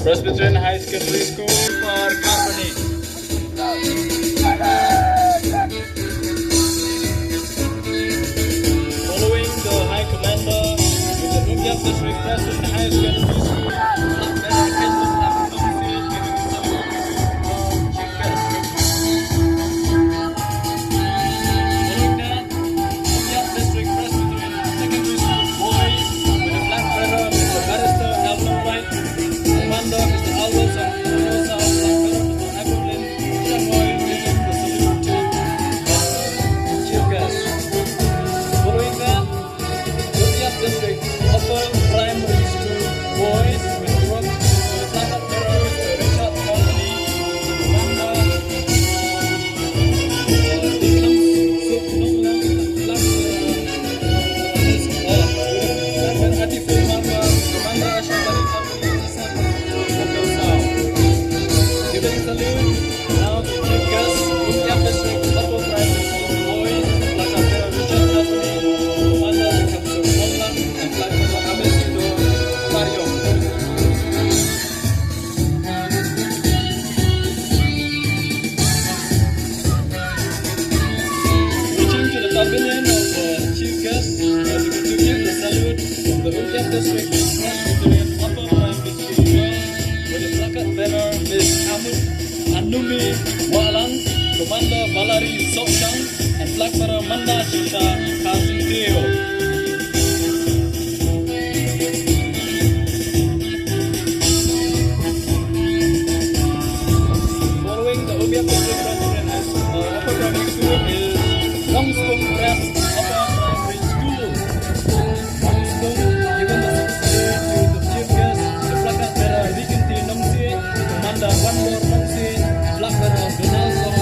Presbyterian High Secondary School for Carbony. Following the High Commander with the Rukyat District Presbyterian High Secondary School, Commander Balari Sokshang and Flag Bearer Manda Shisha Kazi Deo. Following the Obiak District President Upper Primary School is Langsung Press Upper Primary School. Langsung given the subsidy to the chief guest, the Flag Bearer Vikinti Nomsi, Commander One More Nomsi, Flag Bearer Donaldson.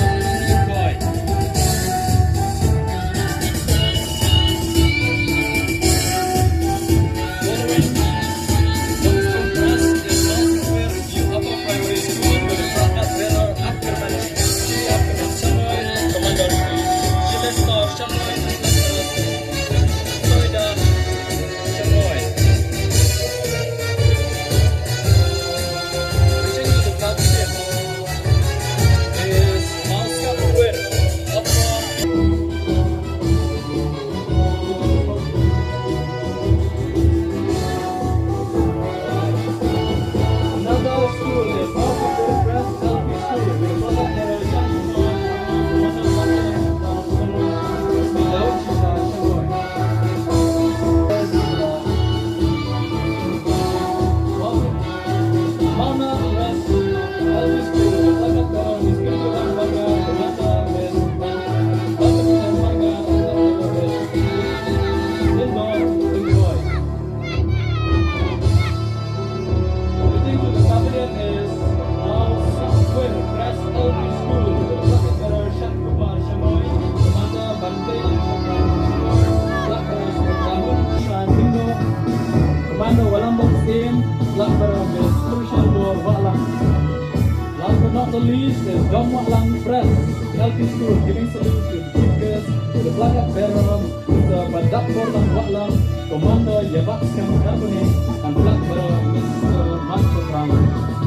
Last but not the least is Dom Lang Press LP School giving salute to the chief guest, the Flag Bearer, Mr. Badak Borlang Watlang, Commander Yabakskam Carbony, and Flag Bearer Mr. Mansukram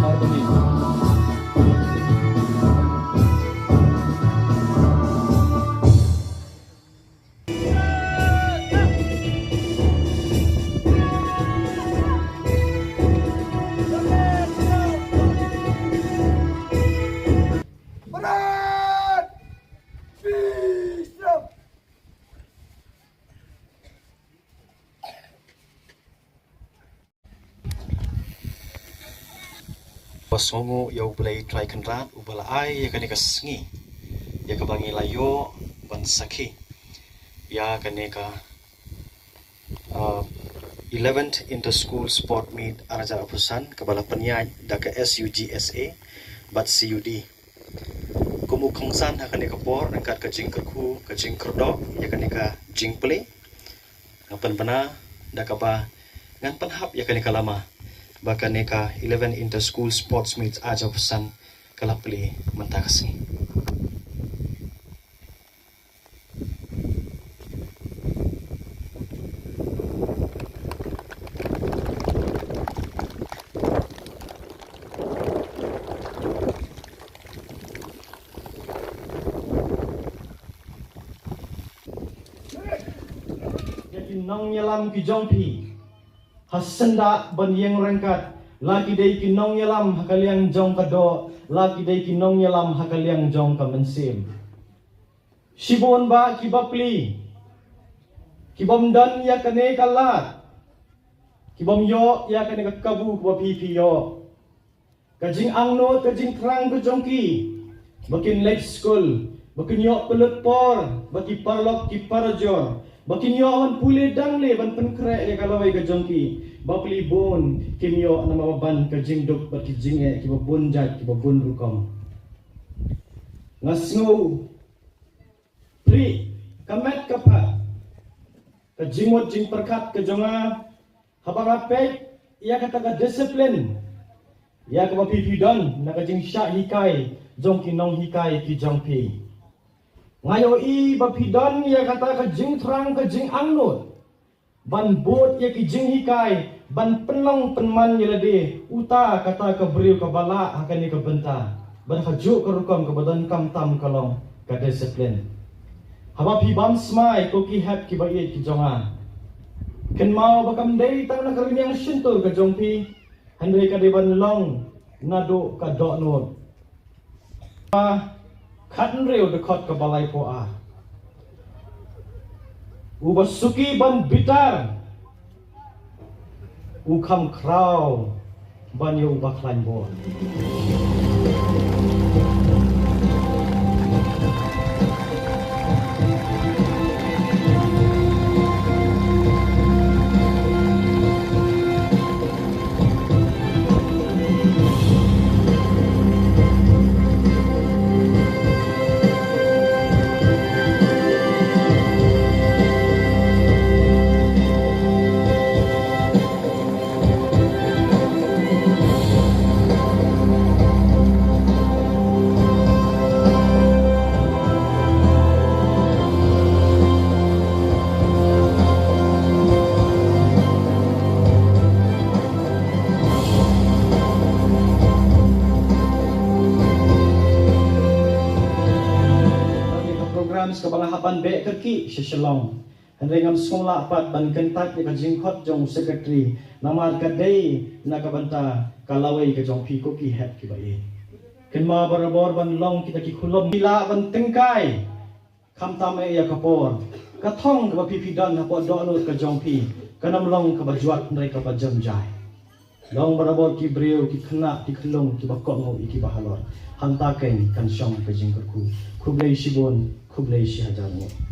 Carbony. Songo ya ubelai try kenrat ubala ai ya kaneka sengi ya kabangi layo ban sakhi ya kaneka 11th inter school sport meet araja apusan kabala penyai daka SUGSA bat CUD kumu khangsan hakaneka por angkat ka jingkerku ka jingkerdo ya kaneka jingple ngapan bana daka ba ngan panhap ya kaneka lama bahkan neka 11 inter school sports meets aja pesan kalapli mentakasi. nong nyelam ki jongpi hasenda ban yeng rengkat laki dei ki nong nyelam hakaliang jong kado laki dei ki nong nyelam hakaliang jong ka mensim sibon ba ki bapli ki bom dan ya kane kalat ki bom yo ya kane ka kabu ko pi yo kajing angno kajing terang ke jongki bakin lake school bakin yo pelut por baki parlok ki parajor bakin yo awan pule dangle ban penkre ya kalawai ke jongki bapli bon kim yo nama ban kajing dok baki jinge ki babon jat ki babon rukom ngasngo pri kamet kapat kajimot jing perkat ke jonga habang apek ia kata ka disiplin ya ka pipi don na kajing sya hikai jong ki nong hikai ki jong pi ngayo i bapi don ya kata kajing terang kajing angnut ban bot ya ki jing hikai ban penong penman ya lade uta kata ka beriu ka bala akan ni ka benta ban hajuk ka rukom ka badan kam tam kalong ka disiplin haba pi bam smai ko ki hap ki bai ki jonga ken mau bakam dei tang na karniang shintul ka jong pi handai ka deban long nado ka do no khatn reu de khot ka balai po a ubasuki ban bitar ukam krau ban yo ubaklan bo kabangahapan be kaki seselong handai ngam sekolah pat ban kentak ni kajing khot jong secretary namar kadai na kabanta kalawai ka jong pi ko ki het ki bai kenma barabor ban long kita ki khulom bila ban tengkai kham tam e ya kapor kathong ka pi dan hapo do no ka jong pi kanam long ka bajuat ndai ka bajam jai long barabor ki breu ki khna ki khlong ki bakok ngo ki bahalor hanta ken kan shong ka jing ku khublei sibon khublei shi hajar ngo